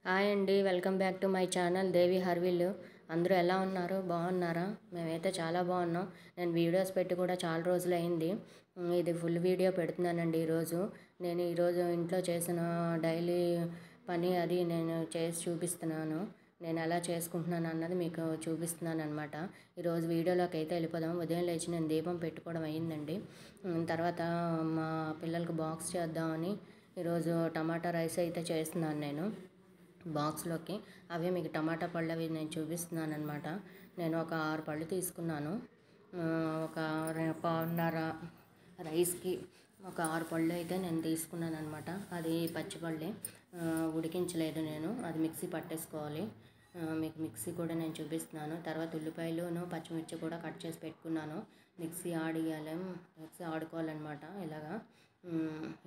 Hi అండి, welcome back to my channel Devi హర్విల్లు. అందరూ ఎలా ఉన్నారు? బాగున్నారా? మేమైతే చాలా బాగున్నాం. నేను వీడియోస్ పెట్టి కూడా చాలా రోజులు అయింది. ఇది ఫుల్ వీడియో పెడుతున్నానండి ఈరోజు. నేను ఈరోజు ఇంట్లో చేసిన డైలీ పని అది నేను చేసి చూపిస్తున్నాను. నేను ఎలా చేసుకుంటున్నాను అన్నది మీకు చూపిస్తున్నాను అనమాట. ఈరోజు వీడియోలోకి అయితే వెళ్ళిపోదాం. ఉదయం లేచి నేను దీపం పెట్టుకోవడం అయ్యిందండి. తర్వాత మా పిల్లలకు బాక్స్ చేద్దామని ఈరోజు టమాటా రైస్ అయితే చేస్తున్నాను నేను బాక్స్లోకి. అవి మీకు టమాటా పళ్ళు అవి నేను చూపిస్తున్నాను అనమాట. నేను ఒక 6 పళ్ళు తీసుకున్నాను. ఒక పావున్నర రైస్కి ఒక 6 పళ్ళు అయితే నేను తీసుకున్నాను అనమాట. అది పచ్చిపళ్ళే, ఉడికించలేదు నేను. అది మిక్సీ పట్టేసుకోవాలి. మీకు మిక్సీ కూడా నేను చూపిస్తున్నాను. తర్వాత ఉల్లిపాయలును పచ్చిమిర్చి కూడా కట్ చేసి పెట్టుకున్నాను. మిక్సీ ఆడుకోవాలన్నమాట.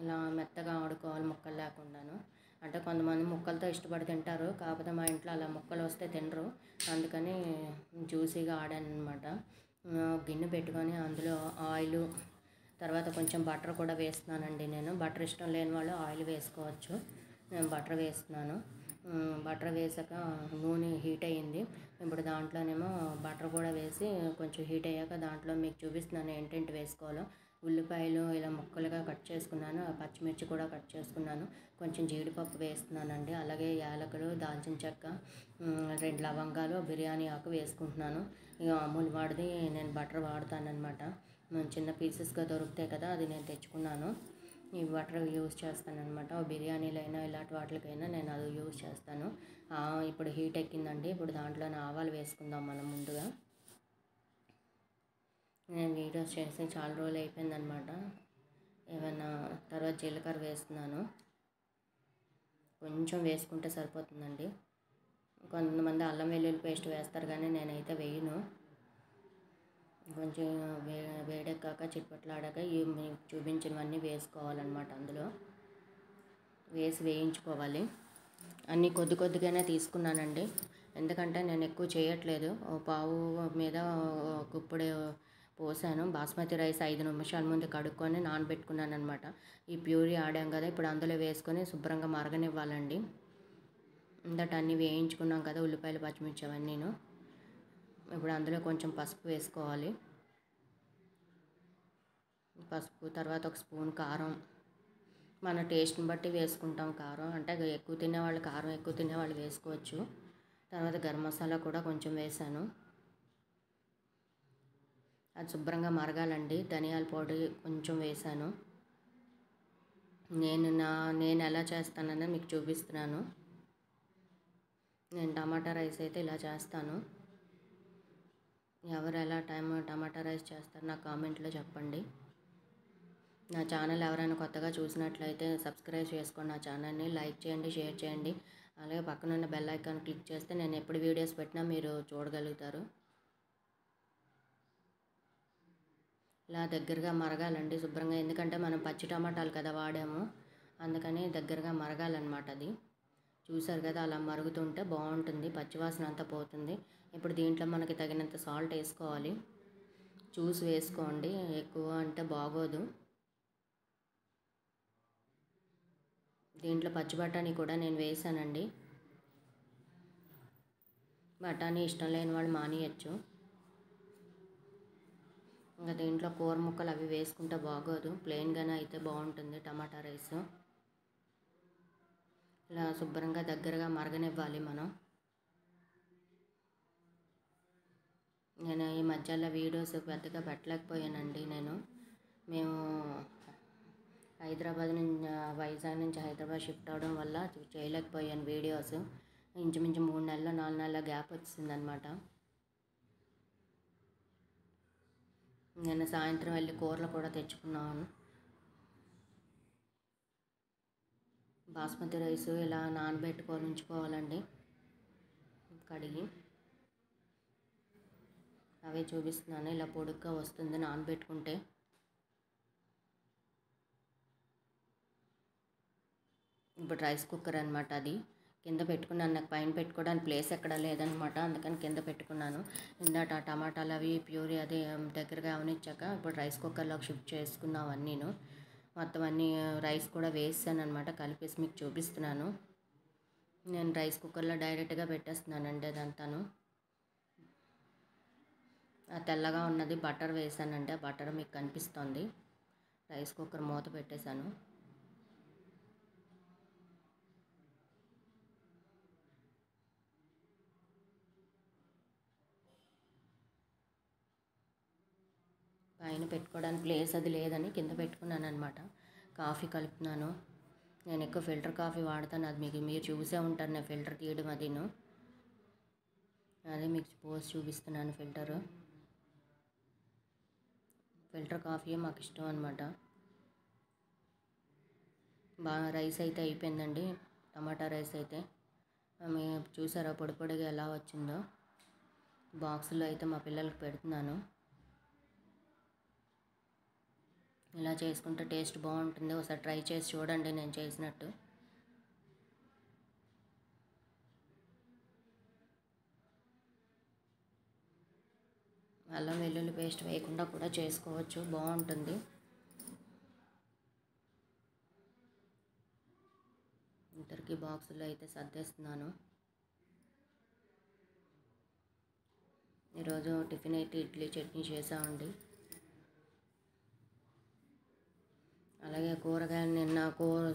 ఇలా మెత్తగా ఆడుకోవాలి, ముక్కలు లేకుండాను. అంటే కొంతమంది ముక్కలతో ఇష్టపడి తింటారు, కాకపోతే మా ఇంట్లో అలా ముక్కలు వస్తే తినరు. అందుకని జ్యూసీగా ఆడాను అనమాట. గిన్నె పెట్టుకొని అందులో ఆయిల్, తర్వాత కొంచెం బటర్ కూడా వేస్తున్నానండి నేను. బటర్ ఇష్టం లేని వాళ్ళు ఆయిల్ వేసుకోవచ్చు. నేను బటర్ వేస్తున్నాను. బటర్ వేసాక నూనె హీట్ అయ్యింది. ఇప్పుడు దాంట్లోనేమో బటర్ కూడా వేసి కొంచెం హీట్ అయ్యాక దాంట్లో మీకు చూపిస్తున్నాను ఏంటంటే వేసుకోవాలో. ఉల్లిపాయలు ఇలా ముక్కలుగా కట్ చేసుకున్నాను. పచ్చిమిర్చి కూడా కట్ చేసుకున్నాను. కొంచెం జీడిపప్పు వేస్తున్నానండి. అలాగే యాలకులు, దాల్చిన చెక్క, 2 లవంగాలు, బిర్యానీ ఆకు వేసుకుంటున్నాను. ఇక అమూల్ వాడిది నేను బటర్ వాడతానమాట. చిన్న పీసెస్గా దొరుకుతాయి కదా, అది నేను తెచ్చుకున్నాను. ఈ బటర్ యూజ్ చేస్తానమాట. బిర్యానీలైనా ఇలాంటి వాటికైనా నేను అది యూజ్ చేస్తాను. ఇప్పుడు హీట్ ఎక్కిందండి. ఇప్పుడు దాంట్లో ఆవాలు వేసుకుందాం మనం ముందుగా. నేను వీడియోస్ చేసి చాలా రోజులు అయిపోయిందనమాట. తర్వాత జీలకర్ర వేస్తున్నాను. కొంచెం వేసుకుంటే సరిపోతుందండి. కొంతమంది అల్లం వెల్లుల్లి పేస్ట్ వేస్తారు, కానీ నేనైతే వేయను. కొంచెం వేడెక్కాక చిట్పట్లాడాక మీకు చూపించినవన్నీ వేసుకోవాలన్నమాట. అందులో వేసి వేయించుకోవాలి. అన్నీ కొద్దిగానే తీసుకున్నానండి, ఎందుకంటే నేను ఎక్కువ చేయట్లేదు. పావు మీద గుప్పుడు పోసాను. బాస్మతి రైస్ 5 నిమిషాల ముందు కడుక్కొని నానబెట్టుకున్నాను అనమాట. ఈ ప్యూరీ ఆడాం కదా, ఇప్పుడు అందులో వేసుకొని శుభ్రంగా మరగనివ్వాలండి. ఇందట అన్నీ వేయించుకున్నాం కదా, ఉల్లిపాయలు, పచ్చిమిర్చి అవన్నీను. ఇప్పుడు అందులో కొంచెం పసుపు వేసుకోవాలి. పసుపు, తర్వాత 1 స్పూన్ కారం. మన టేస్ట్ని బట్టి వేసుకుంటాం కారం. అంటే ఎక్కువ తినేవాళ్ళు కారం ఎక్కువ తినేవాళ్ళు వేసుకోవచ్చు. తర్వాత గరం మసాలా కూడా కొంచెం వేసాను. అది శుభ్రంగా మరగాలండి. ధనియాల పొడి కొంచెం వేసాను. నేను ఎలా చేస్తానని మీకు చూపిస్తున్నాను. నేను టమాటా రైస్ అయితే ఇలా చేస్తాను. ఎవరు ఎలా టమాటా రైస్ చేస్తారు నా కామెంట్లో చెప్పండి. నా ఛానల్ ఎవరైనా కొత్తగా చూసినట్లయితే సబ్స్క్రైబ్ చేసుకోండి. నా ఛానల్ని లైక్ చేయండి, షేర్ చేయండి. అలాగే పక్కనున్న బెల్ ఐకాన్ క్లిక్ చేస్తే నేను ఎప్పుడు వీడియోస్ పెట్టినా మీరు చూడగలుగుతారు. ఇలా దగ్గరగా మరగాలండి శుభ్రంగా, ఎందుకంటే మనం పచ్చి టమాటాలు కదా వాడాము, అందుకని దగ్గరగా మరగాలన్నమాట. అది చూసారు కదా, అలా మరుగుతుంటే బాగుంటుంది, పచ్చివాసన అంతా పోతుంది. ఇప్పుడు దీంట్లో మనకి తగినంత సాల్ట్ వేసుకోవాలి. చూసి వేసుకోండి, ఎక్కువ అంటే బాగోదు. దీంట్లో పచ్చి బఠానీ కూడా నేను వేసానండి. బఠానీ ఇష్టం లేని వాళ్ళు మానేయచ్చు. ఇంకా దీంట్లో కూర ముక్కలు అవి వేసుకుంటే బాగోదు, ప్లెయిన్గానే అయితే బాగుంటుంది టమాటా రైస్. ఇలా శుభ్రంగా దగ్గరగా మరగనివ్వాలి మనం. నేను ఈ మధ్యలో వీడియోస్ పెద్దగా పెట్టలేకపోయానండి. మేము వైజాగ్ నుంచి హైదరాబాద్ షిఫ్ట్ అవడం వల్ల చేయలేకపోయాను వీడియోస్. ఇంచుమించు 3 నెలలు 4 నెలల గ్యాప్ వచ్చిందనమాట. నేను సాయంత్రం వెళ్ళి కూరలు కూడా తెచ్చుకున్నాను. బాస్మతి రైస్ ఇలా నానబెట్టుకొని ఉంచుకోవాలండి, కడిగి. అవే చూపిస్తున్నాను. ఇలా పొడుగ్గా వస్తుంది నానబెట్టుకుంటే. ఇప్పుడు రైస్ కుక్కర్ అనమాట. అది కింద పెట్టుకున్నాను. నాకు పైన పెట్టుకోవడానికి ప్లేస్ ఎక్కడ లేదనమాట, అందుకని కింద పెట్టుకున్నాను. ఇందాక టమాటాలు అవి ప్యూరీ అది దగ్గరగా అవనిచ్చాక ఇప్పుడు రైస్ కుక్కర్లోకి షిఫ్ట్ చేసుకున్నాం అన్నీను. మొత్తం అన్నీ రైస్ కూడా వేసాను అనమాట, కలిపేసి మీకు చూపిస్తున్నాను. నేను రైస్ కుక్కర్లో డైరెక్ట్గా పెట్టేస్తున్నానండి అదంతాను. ఆ తెల్లగా ఉన్నది బటర్ వేసానండి, ఆ బటర్ మీకు కనిపిస్తుంది. రైస్ కుక్కర్ మూత పెట్టేశాను. పైన పెట్టుకోవడానికి ప్లేస్ అది లేదని కింద పెట్టుకున్నాను అనమాట. కాఫీ కలుపుతున్నాను. నేను ఎక్కువ ఫిల్టర్ కాఫీ వాడతాను, అది మీరు చూసే ఉంటారు నేను ఫిల్టర్ తీయడం అదిను. అదే మీకు పోసి చూపిస్తున్నాను. ఫిల్టర్ కాఫీ మాకు ఇష్టం అనమాట. బాగా రైస్ అయితే అయిపోయిందండి, టమాటా రైస్ అయితే. మీరు చూసారా పొడి పొడిగా ఎలా వచ్చిందో. బాక్సులో అయితే మా పిల్లలకి పెడుతున్నాను. ఇలా చేసుకుంటే టేస్ట్ బాగుంటుంది, ఒకసారి ట్రై చేసి చూడండి నేను చేసినట్టు. అల్లం వెల్లుల్లి పేస్ట్ వేయకుండా కూడా చేసుకోవచ్చు, బాగుంటుంది. ఇద్దరికి బాక్సుల్లో అయితే సర్దేస్తున్నాను. ఈరోజు టిఫిన్ అయితే ఇడ్లీ చట్నీ చేసామండి. అలాగే కూరగాయలు నిన్న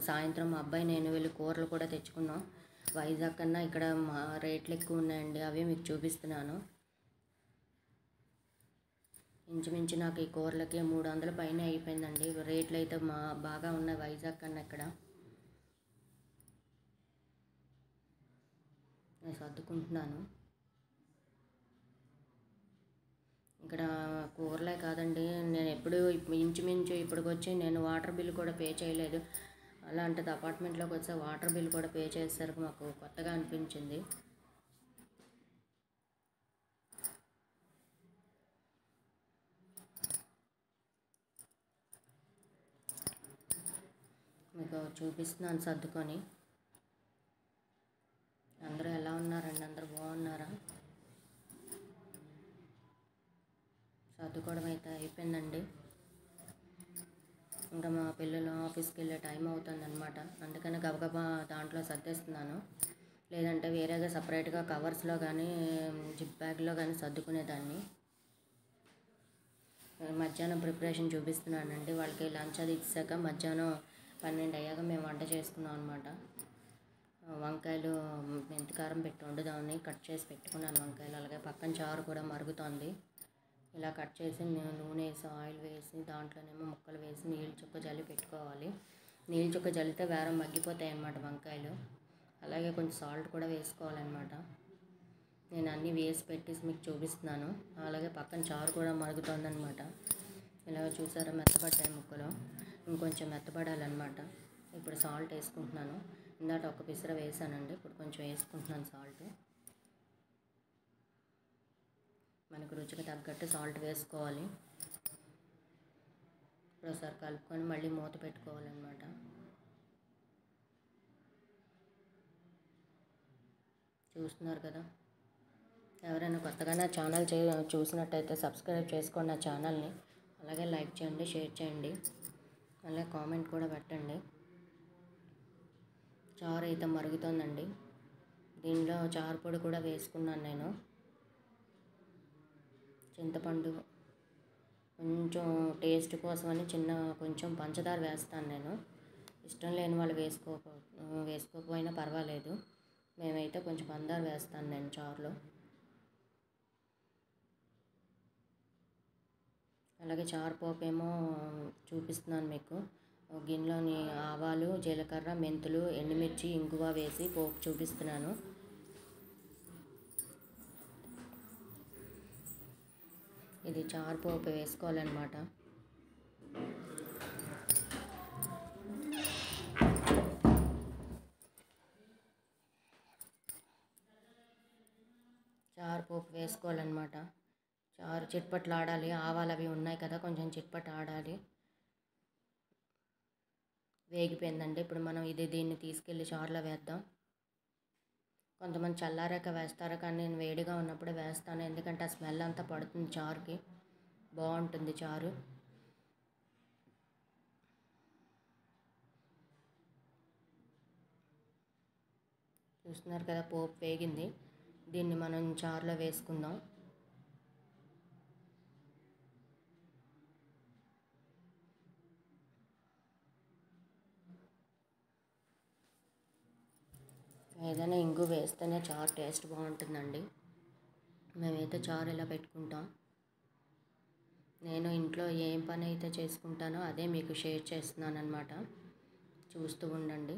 సాయంత్రం మా అబ్బాయి నేను వెళ్ళి కూరలు కూడా తెచ్చుకున్నాం. వైజాగ్ కన్నా ఇక్కడ రేట్లు ఎక్కువ ఉన్నాయండి, అవి మీకు చూపిస్తున్నాను. ఇంచుమించు నాకు ఈ కూరలకి 300 పైన అయిపోయిందండి. రేట్లు అయితే బాగా ఉన్నాయి వైజాగ్ కన్నా ఇక్కడ. నేను సర్దుకుంటున్నాను. ఇక్కడ కూరలే కాదండి, నేను ఎప్పుడు ఇంచుమించు ఇప్పటికొచ్చి నేను వాటర్ బిల్ కూడా పే చేయలేదు. అలాంటిది అపార్ట్మెంట్లోకి వచ్చే వాటర్ బిల్ కూడా పే చేసేసరికి మాకు కొత్తగా అనిపించింది. మీకు చూపిస్తున్నాను సర్దుకొని. అందరూ ఎలా ఉన్నారండి? అందరూ బాగున్నారా? సర్దుకోవడం అయితే అయిపోయిందండి. ఇంకా మా పిల్లలు ఆఫీస్కి వెళ్ళే టైం అవుతుందన్నమాట, అందుకని గబగబా దాంట్లో సర్దేస్తున్నాను. లేదంటే వేరేగా సపరేట్గా కవర్స్లో కానీ జిప్ బ్యాగ్లో కానీ సర్దుకునేదాన్ని. మధ్యాహ్నం ప్రిపరేషన్ చూపిస్తున్నానండి. వాళ్ళకి లంచ్ అది ఇచ్చాక మధ్యాహ్నం 12 అయ్యాక మేము వంట చేసుకున్నాం అనమాట. వంకాయలు మెంతికారం పెట్టి వండుదామని కట్ చేసి పెట్టుకున్నాను వంకాయలు. అలాగే పక్కన చారు కూడా మరుగుతోంది. ఇలా కట్ చేసి నూనె వేసి ఆయిల్ వేసి దాంట్లోనేమో ముక్కలు వేసి నీళ్ళు చుక్క జల్లి పెట్టుకోవాలి. నీళ్ళు చుక్క జల్లితే వేరే మగ్గిపోతాయి అన్నమాట వంకాయలు. అలాగే కొంచెం సాల్ట్ కూడా వేసుకోవాలన్నమాట. నేను అన్నీ వేసి పెట్టేసి మీకు చూపిస్తున్నాను. అలాగే పక్కన చారు కూడా మరుగుతోందనమాట. ఇలా చూసారా మెత్తపడ్డాయి ముక్కలు, ఇంకొంచెం మెత్తపడాలన్నమాట. ఇప్పుడు సాల్ట్ వేసుకుంటున్నాను. ఇందాక ఒక పిసర వేసానండి, ఇప్పుడు కొంచెం వేసుకుంటున్నాను సాల్ట్. మనకు రుచికి తగ్గట్టు సాల్ట్ వేసుకోవాలి. ఇప్పుడు ఒకసారి కలుపుకొని మళ్ళీ మూత పెట్టుకోవాలన్నమాట. చూస్తున్నారు కదా, ఎవరైనా కొత్తగా నా ఛానల్ చూసినట్టయితే సబ్స్క్రైబ్ చేసుకోండి నా ఛానల్ని. అలాగే లైక్ చేయండి, షేర్ చేయండి, అలాగే కామెంట్ కూడా పెట్టండి. చారు అయితే మరుగుతుందండి. దీనిలో చారు పొడి కూడా వేసుకున్నాను నేను. చింతపండు కొంచెం టేస్ట్ కోసమని కొంచెం పంచదార వేస్తాను నేను. ఇష్టం లేని వాళ్ళు వేసుకోకపోయినా పర్వాలేదు. మేమైతే కొంచెం పంచదార వేస్తాను నేను చారులో. అలాగే చారు పోపు ఏమో చూపిస్తున్నాను మీకు. గిన్నెలోని ఆవాలు, జీలకర్ర, మెంతులు, ఎండుమిర్చి, ఇంగువ వేసి పోపు చూపిస్తున్నాను. ఇది చారు పోపు వేసుకోవాలన్నమాట. చారు పోపు వేసుకోవాలన్నమాట. చారు చిట్పట్లు ఆడాలి, ఆవాలు అవి ఉన్నాయి కదా కొంచెం చిట్పట్లు ఆడాలి. వేగిపోయిందండి. ఇప్పుడు మనం దీన్ని తీసుకెళ్ళి చారులో వేద్దాం. కొంతమంది చల్లారాక వేస్తారు, కానీ నేను వేడిగా ఉన్నప్పుడే వేస్తాను, ఎందుకంటే ఆ స్మెల్ అంతా పడుతుంది చారుకి, బాగుంటుంది చారు. చూస్తున్నారు కదా, పోపు వేగింది. దీన్ని మనం చారులో వేసుకుందాం. ఏదైనా ఇంగు వేస్తేనే చారు టేస్ట్ బాగుంటుందండి. మేమైతే చారు ఇలా పెట్టుకుంటాం. నేను ఇంట్లో ఏం పని అయితే చేసుకుంటానో అదే మీకు షేర్ చేస్తున్నాను అన్నమాట. చూస్తూ ఉండండి.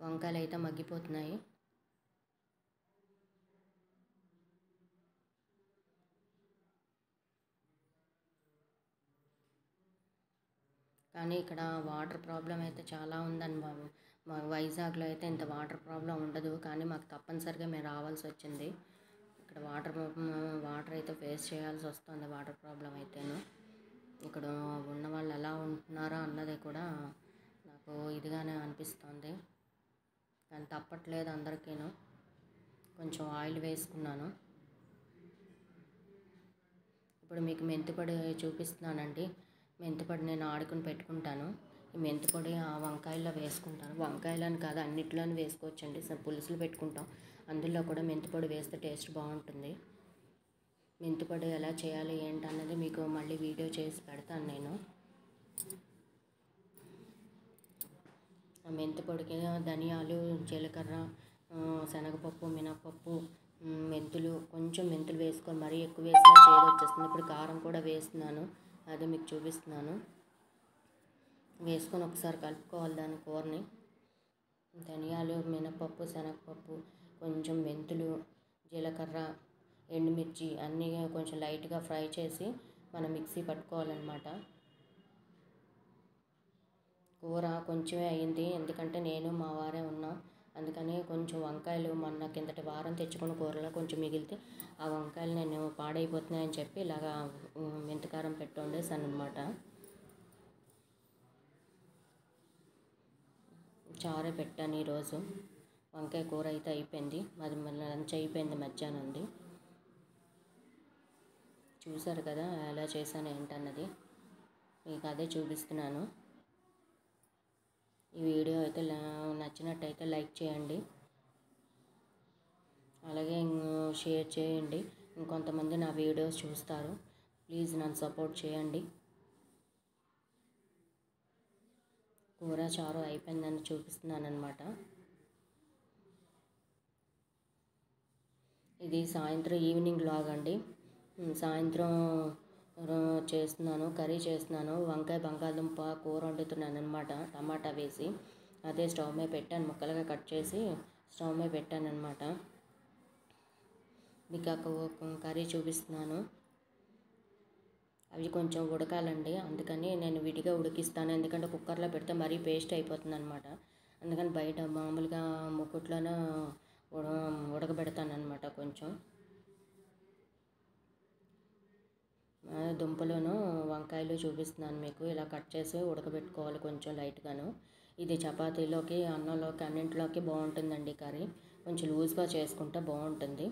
వంకాయలు అయితే మగ్గిపోతున్నాయి. కానీ ఇక్కడ వాటర్ ప్రాబ్లం అయితే చాలా ఉందండి బాబు. మా వైజాగ్లో అయితే ఇంత వాటర్ ప్రాబ్లం ఉండదు, కానీ మాకు తప్పనిసరిగా మేము రావాల్సి వచ్చింది. ఇక్కడ వాటర్ అయితే ఫేస్ చేయాల్సి వస్తుంది. వాటర్ ప్రాబ్లం అయితేను ఇక్కడ ఉన్న వాళ్ళు ఎలా ఉంటున్నారో అన్నది కూడా నాకు ఇదిగానే అనిపిస్తుంది. కానీ తప్పట్లేదు అందరికీను. కొంచెం ఆయిల్ వేసుకున్నాను. ఇప్పుడు మీకు మెంతిపొడి చూపిస్తున్నానండి. మెంతిపొడి నేను ఆడుకుని పెట్టుకుంటాను. ఈ మెంతిపొడి ఆ వంకాయల్లో వేసుకుంటాను. వంకాయలని కాదు, అన్నిట్లోనూ వేసుకోవచ్చండి. పులుసులు పెట్టుకుంటాం, అందులో కూడా మెంతిపొడి వేస్తే టేస్ట్ బాగుంటుంది. మెంతిపొడి ఎలా చేయాలి ఏంటన్నది మీకు మళ్ళీ వీడియో చేసి పెడతాను నేను. ఆ మెంతిపొడికి ధనియాలు, జీలకర్ర, శనగపప్పు, మినపప్పు, మెంతులు, కొంచెం మెంతులు వేసుకొని మరీ ఎక్కువ వేసినా చేదు వచ్చేస్తుంది. ఇప్పుడు కారం కూడా వేస్తున్నాను, అదే మీకు చూపిస్తున్నాను. వేసుకొని ఒకసారి కలుపుకోవాలి దాని కూరని. ధనియాలు, మినపప్పు, శనగపప్పు, కొంచెం మెంతులు, జీలకర్ర, ఎండుమిర్చి అన్నీ కొంచెం లైట్గా ఫ్రై చేసి మనం మిక్సీ పట్టుకోవాలన్నమాట. కూర కొంచెమే అయింది, ఎందుకంటే నేను మా వారే ఉన్నాం. అందుకని కొంచెం వంకాయలు మొన్న కిందటి వారం తెచ్చుకున్న కూరలో కొంచెం మిగిలితే ఆ వంకాయలు నేను పాడైపోతున్నాయని చెప్పి ఇలాగా మెంతికారం పెట్టి వండేసాను అనమాట. చారే పెట్టాను ఈరోజు. వంకాయ కూర అయితే అయిపోయింది. అది లంచ్ అయిపోయింది మధ్యాహ్నంది. చూసారు కదా ఎలా చేశాను ఏంటన్నది, మీకు అదే చూపిస్తున్నాను. ఈ వీడియో అయితే నచ్చినట్టయితే లైక్ చేయండి, అలాగే షేర్ చేయండి. ఇంకొంతమంది నా వీడియోస్ చూస్తారు. ప్లీజ్ నన్ను సపోర్ట్ చేయండి. కూర చారు అయిపోయిందని చూపిస్తున్నాను అనమాట. ఇది సాయంత్రం ఈవినింగ్ వ్లాగ్ అండి. సాయంత్రం చేస్తున్నాను, కర్రీ చేస్తున్నాను. వంకాయ బంగాళదుంప కూర వండుతున్నాను అనమాట, టమాటా వేసి. అదే స్టవ్ మీద పెట్టాను, ముక్కలుగా కట్ చేసి స్టవ్ మీద పెట్టాను అనమాట. మీకు కర్రీ చూపిస్తున్నాను. అవి కొంచెం ఉడకాలండి, అందుకని నేను విడిగా ఉడికిస్తాను. ఎందుకంటే కుక్కర్లో పెడితే మరీ పేస్ట్ అయిపోతుంది అనమాట. అందుకని బయట మామూలుగా ముక్కుట్లోనే ఉడకబెడతాను అనమాట. కొంచెం దుంపలను వంకాయలు చూపిస్తున్నాను మీకు. ఇలా కట్ చేసి ఉడకబెట్టుకోవాలి కొంచెం లైట్గాను. ఇది చపాతీలోకి, అన్నంలోకి, అన్నింటిలోకి బాగుంటుందండి కర్రీ. కొంచెం లూజ్గా చేసుకుంటే బాగుంటుంది.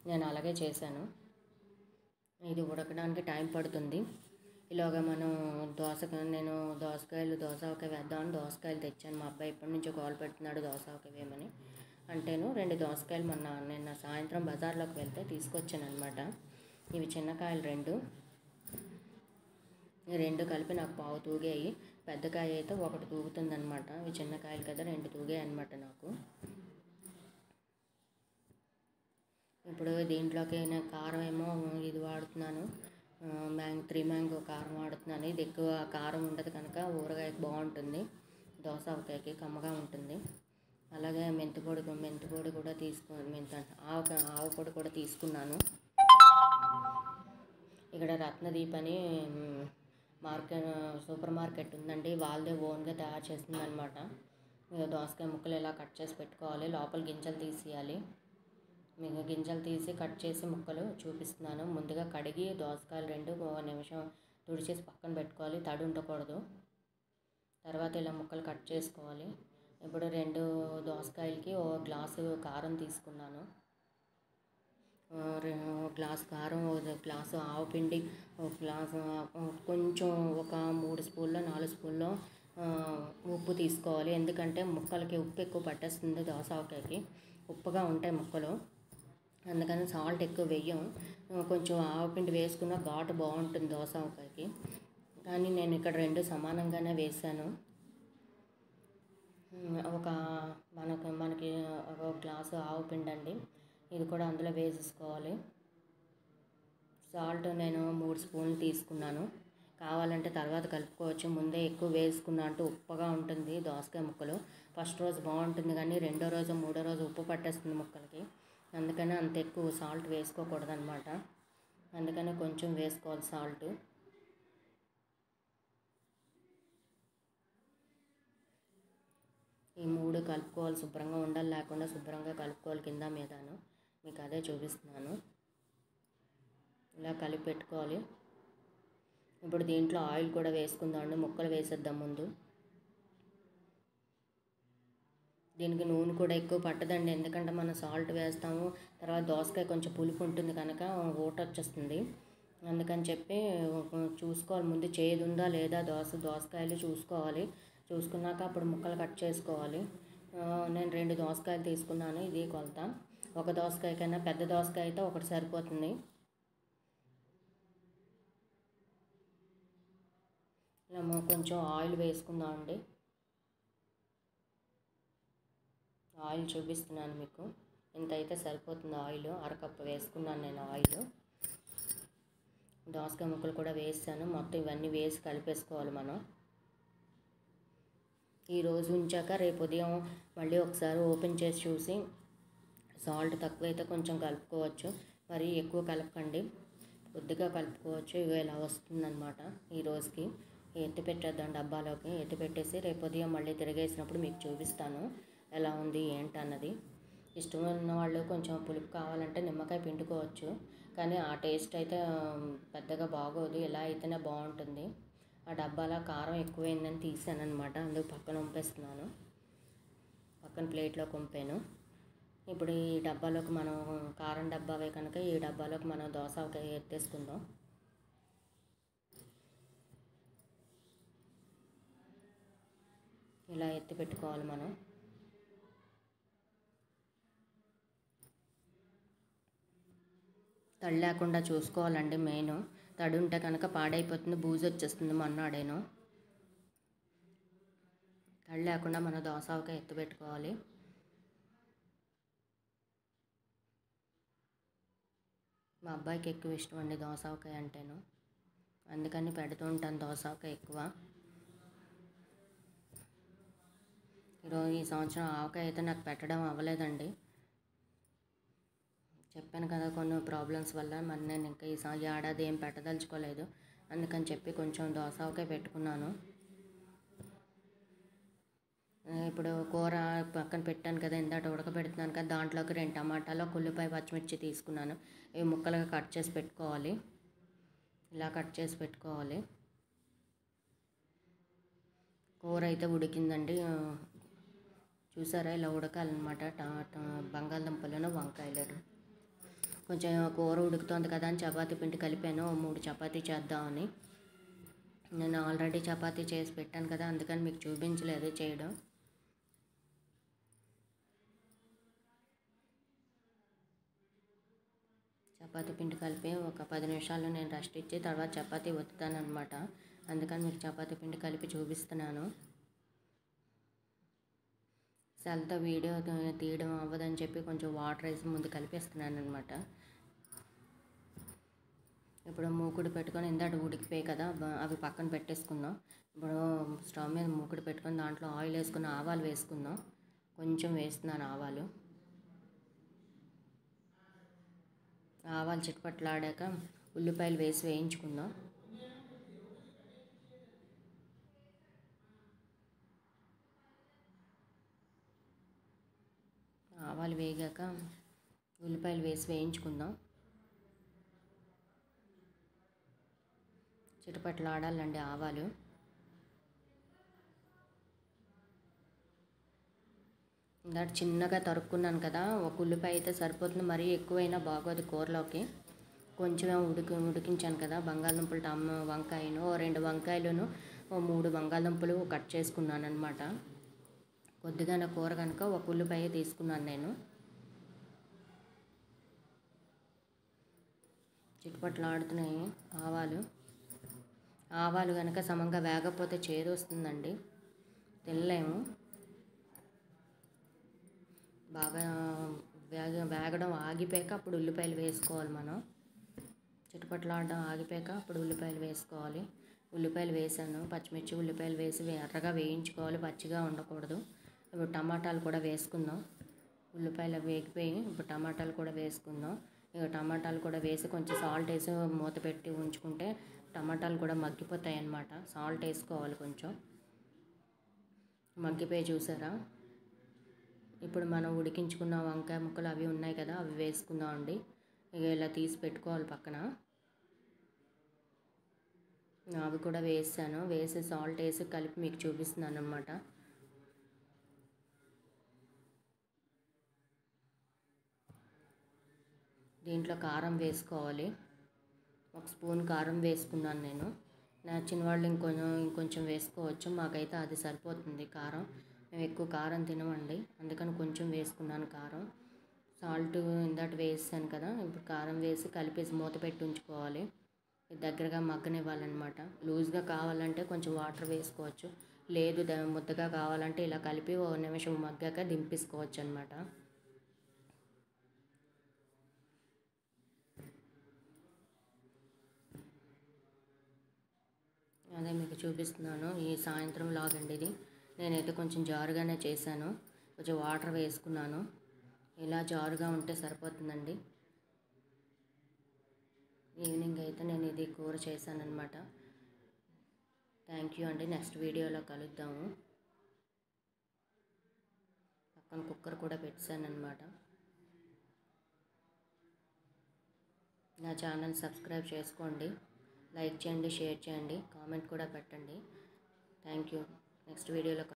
నేను అలాగే చేశాను. ఇది ఉడకడానికి టైం పడుతుంది. ఇలాగ మనం నేను దోసకాయ వేద్దామని దోసకాయలు తెచ్చాను. మా అబ్బాయి ఇప్పటి నుంచో కాల్ పెడుతున్నాడు దోసకాయ వేయమని. అంటేను 2 దోసకాయలు నిన్న సాయంత్రం బజార్లోకి వెళ్తే తీసుకొచ్చాను అనమాట. ఇవి చిన్నకాయలు 2. ఈ 2 కలిపి నాకు పావు తూగాయి. పెద్ద కాయ అయితే 1 తూగుతుంది అనమాట. ఇవి చిన్నకాయలు కదా, 2 తూగాయి అనమాట నాకు. ఇప్పుడు దీంట్లోకి నేను కారం ఏమో ఇది వాడుతున్నాను, 3 మ్యాంగో కారం వాడుతున్నాను. ఇది ఎక్కువ కారం ఉండదు కనుక ఊరగాయకి బాగుంటుంది, దోసకాయకి కమ్మగా ఉంటుంది. అలాగే మెంతిపొడి కూడా ఆవు పొడి కూడా తీసుకున్నాను. ఇక్కడ రత్నదీప్ అని సూపర్ మార్కెట్ ఉందండి, వాళ్ళదే ఓన్గా తయారు చేస్తుంది అనమాట. దోసకాయ ముక్కలు ఇలా కట్ చేసి పెట్టుకోవాలి, లోపల గింజలు తీసేయాలి. మీకు గింజలు తీసి కట్ చేసి ముక్కలు చూపిస్తున్నాను. ముందుగా కడిగి దోసకాయలు 2 1 నిమిషం తుడిచేసి పక్కన పెట్టుకోవాలి, తడి ఉండకూడదు. తర్వాత ఇలా ముక్కలు కట్ చేసుకోవాలి. ఇప్పుడు 2 దోసకాయలకి 1 గ్లాసు కారం తీసుకున్నాను. గ్లాసు కారం, 1 గ్లాసు ఆవపిండి, 1 గ్లాసు కొంచెం ఒక 3 స్పూన్లో 4 స్పూన్లో ఉప్పు తీసుకోవాలి. ఎందుకంటే ముక్కలకి ఉప్పు ఎక్కువ పట్టేస్తుంది దోసకాయకి, ఉప్పుగా ఉంటాయి ముక్కలు. అందుకని సాల్ట్ ఎక్కువ వేయం. కొంచెం ఆవపిండి వేసుకున్న ఘాటు బాగుంటుంది దోసకాయకి. కానీ నేను ఇక్కడ 2 సమానంగానే వేసాను. ఒక మనకి ఒక గ్లాసు ఆవపిండి అండి, ఇది కూడా అందులో వేసేసుకోవాలి. సాల్ట్ నేను 3 స్పూన్లు తీసుకున్నాను. కావాలంటే తర్వాత కలుపుకోవచ్చు. ముందే ఎక్కువ వేసుకున్నా అంటే ఉప్పుగా ఉంటుంది దోసకాయ ముక్కలు. ఫస్ట్ రోజు బాగుంటుంది కానీ రెండో రోజు మూడో రోజు ఉప్పు పట్టేస్తుంది ముక్కలకి. అందుకని అంత ఎక్కువ సాల్ట్ వేసుకోకూడదు అనమాట. అందుకని కొంచెం వేసుకోవాలి సాల్ట్. ఈ 3 కలుపుకోవాలి. శుభ్రంగా ఉండలు లేకుండా శుభ్రంగా కలుపుకోవాలి కింద మీదను. మీకు అదే చూపిస్తున్నాను. ఇలా కలిపి పెట్టుకోవాలి. ఇప్పుడు దీంట్లో ఆయిల్ కూడా వేసుకుందామండి. ముక్కలు వేసేద్దాం ముందు. దీనికి నూనె కూడా ఎక్కువ పట్టదండి, ఎందుకంటే మనం సాల్ట్ వేస్తాము. తర్వాత దోసకాయ కొంచెం పులుపు ఉంటుంది కనుక ఊట వచ్చేస్తుంది. అందుకని చెప్పి చూసుకోవాలి ముందు చేదు ఉందా లేదా దోసకాయలు చూసుకోవాలి. చూసుకున్నాక అప్పుడు ముక్కలు కట్ చేసుకోవాలి. నేను 2 దోసకాయలు తీసుకున్నాను. ఇది కొలత. ఒక దోసకాయకైనా పెద్ద దోసకాయ అయితే ఒకటి సరిపోతుంది. ఇలా కొంచెం ఆయిల్ వేసుకుందామండి. ఆయిల్ చూపిస్తున్నాను మీకు. ఇంత అయితే సరిపోతుంది ఆయిల్. అరకప్పు వేసుకున్నాను నేను ఆయిల్. దోసకాయ ముక్కలు కూడా వేసాను. మొత్తం ఇవన్నీ వేసి కలిపేసుకోవాలి మనం. ఈరోజు ఉంచాక రేపు ఉదయం మళ్ళీ ఒకసారి ఓపెన్ చేసి చూసి సాల్ట్ తక్కువైతే కొంచెం కలుపుకోవచ్చు. మరి ఎక్కువ కలపకండి, కొద్దిగా కలుపుకోవచ్చు. ఇవి ఇలా వస్తుందన్నమాట. ఈ రోజుకి ఎత్తి పెట్టేద్దాం డబ్బాలోకి. ఎత్తి పెట్టేసి రేపు ఉదయం మళ్ళీ తిరిగేసినప్పుడు మీకు చూపిస్తాను ఎలా ఉంది ఏంటన్నది. ఇష్టం ఉన్న వాళ్ళు కొంచెం పులుపు కావాలంటే నిమ్మకాయ పిండుకోవచ్చు, కానీ ఆ టేస్ట్ అయితే పెద్దగా బాగోదు. ఇలా అయితేనే బాగుంటుంది. ఆ డబ్బాలో కారం ఎక్కువైందని తీసాను అనమాట. అందుకు పక్కన వంపేస్తున్నాను. పక్కన ప్లేట్లోకి వంపాను. ఇప్పుడు ఈ డబ్బాలోకి మనం కారం డబ్బావే కనుక ఈ డబ్బాలోకి మనం దోసకాయ ఎత్తేసుకుందాం. ఇలా ఎత్తి పెట్టుకోవాలి మనం. తడి లేకుండా చూసుకోవాలండి మెయిన్. తడి ఉంటే కనుక పాడైపోతుంది, బూజు వచ్చేస్తుంది మన్నాడేను. తడి లేకుండా మనం దోసకాయ ఎత్తి పెట్టుకోవాలి. మా అబ్బాయికి ఎక్కువ ఇష్టం అండి దోసకాయ అంటేను, అందుకని పెడుతూ ఉంటాను దోసకాయ ఎక్కువ. ఈ సంవత్సరం ఆవకాయ అయితే నాకు పెట్టడం అవ్వలేదండి. చెప్పాను కదా కొన్ని ప్రాబ్లమ్స్ వల్ల. మరి నేను ఇంకా ఈ ఏడాది ఏం పెట్టదలుచుకోలేదు. అందుకని చెప్పి కొంచెం దోసకాయ పెట్టుకున్నాను. ఇప్పుడు కూర పక్కన పెట్టాను కదా, ఇందాక ఉడకబెడుతున్నాను కదా, దాంట్లోకి 2 టమాటాలు, ఉల్లిపాయ, పచ్చిమిర్చి తీసుకున్నాను. ఇవి ముక్కలుగా కట్ చేసి పెట్టుకోవాలి. ఇలా కట్ చేసి పెట్టుకోవాలి. కూర అయితే ఉడికిందండి. చూసారా ఇలా ఉడకాలన్నమాట. బంగాళదుంపలను వంకాయలు. కొంచెం కూర ఉడుకుతుంది కదా అని చపాతీ పిండి కలిపాను. 3 చపాతీ చేద్దామని. నేను ఆల్రెడీ చపాతీ చేసి పెట్టాను కదా, అందుకని మీకు చూపించలేదు చేయడం. చపాతీ పిండి కలిపి ఒక 10 నిమిషాలు నేను రెస్ట్ ఇచ్చి తర్వాత చపాతీ ఒత్తుతాను అనమాట. అందుకని మీకు చపాతీ పిండి కలిపి చూపిస్తున్నాను. సెల్తో వీడియో తీయడం అవ్వదని చెప్పి కొంచెం వాటర్ వేసి ముందు కలిపేస్తున్నాను అనమాట. ఇప్పుడు మూకుడు పెట్టుకొని ఇందాక ఉడికిపోయి కదా, అవి పక్కన పెట్టేసుకుందాం. ఇప్పుడు స్టవ్ మీద మూకుడు పెట్టుకొని దాంట్లో ఆయిల్ వేసుకుని ఆవాలు వేసుకుందాం. కొంచెం వేస్తున్నాను ఆవాలు. ఆవాలు చిటపట్లాడాక ఉల్లిపాయలు వేసి వేయించుకుందాం. ఆవాలు వేగాక ఉల్లిపాయలు వేసి వేయించుకుందాం. చిటపట్లాడాలండి ఆవాలు. ఇందాక చిన్నగా తరుక్కున్నాను కదా, ఒక ఉల్లిపాయ అయితే సరిపోతుంది. మరీ ఎక్కువైనా బాగోదు కూరలోకి. కొంచెం ఉడికించాను కదా బంగాళదుంపలు, వంకాయను 2 వంకాయలను ఓ 3 బంగాళదుంపలు కట్ చేసుకున్నాను అనమాట. కొద్దిగా నా కూర కనుక ఒక ఉల్లిపాయ తీసుకున్నాను నేను. చిట్పట్లాడుతున్నాయి ఆవాలు కనుక సమంగా వేగకపోతే చేదు వస్తుందండి, తినలేము. బాగా వేగడం ఆగిపోయాక అప్పుడు ఉల్లిపాయలు వేసుకోవాలి మనం. చిటపట్లాడడం ఆగిపోయాక అప్పుడు ఉల్లిపాయలు వేసుకోవాలి. ఉల్లిపాయలు వేసాను, పచ్చిమిర్చి ఉల్లిపాయలు వేసి ఎర్రగా వేయించుకోవాలి, పచ్చిగా ఉండకూడదు. ఇప్పుడు టమాటాలు కూడా వేసుకుందాం. ఉల్లిపాయలు వేగిపోయి ఇప్పుడు టమాటాలు కూడా వేసుకుందాం. ఇక టమాటాలు కూడా వేసి కొంచెం సాల్ట్ వేసి మూత పెట్టి ఉంచుకుంటే టమాటాలు కూడా మగ్గిపోతాయి అన్నమాట. సాల్ట్ వేసుకోవాలి కొంచెం. మగ్గిపోయి చూసారా? ఇప్పుడు మనం ఉడికించుకున్న వంకాయ ముక్కలు అవి ఉన్నాయి కదా, అవి వేసుకుందాం అండి. ఇక ఇలా తీసి పెట్టుకోవాలి పక్కన. అవి కూడా వేసాను, వేసి సాల్ట్ వేసి కలిపి మీకు చూపిస్తున్నాను అన్నమాట. దీంట్లో కారం వేసుకోవాలి. 1 స్పూన్ కారం వేసుకున్నాను నేను. నచ్చిన వాళ్ళు ఇంకొంచెం వేసుకోవచ్చు. మాకైతే అది సరిపోతుంది కారం. మేము ఎక్కువ కారం తినమండి, అందుకని కొంచెం వేసుకున్నాను కారం. సాల్ట్ ఇందాక వేసాను కదా, ఇప్పుడు కారం వేసి కలిపేసి మూత పెట్టి ఉంచుకోవాలి. దగ్గరగా మగ్గనివ్వాలన్నమాట. లూజ్గా కావాలంటే కొంచెం వాటర్ వేసుకోవచ్చు, లేదు ముద్దగా కావాలంటే ఇలా కలిపి 1 నిమిషం మగ్గాక దింపేసుకోవచ్చు అన్నమాట. అదే మీకు చూపిస్తున్నాను. ఈ సాయంత్రం లాగ్ అండి ఇది. నేనైతే కొంచెం జారుగానే చేశాను, కొంచెం వాటర్ వేసుకున్నాను. ఇలా జారుగా ఉంటే సరిపోతుందండి. ఈవినింగ్ అయితే నేను ఇది కూర చేశానన్నమాట. థ్యాంక్ యూ అండి. నెక్స్ట్ వీడియోలో కలుద్దాము. పక్కన కుక్కర్ కూడా పెట్టానన్నమాట. నా ఛానల్ సబ్స్క్రైబ్ చేసుకోండి, లైక్ చేయండి, షేర్ చేయండి, కామెంట్ కూడా పెట్టండి. Thank you. నెక్స్ట్ వీడియోలో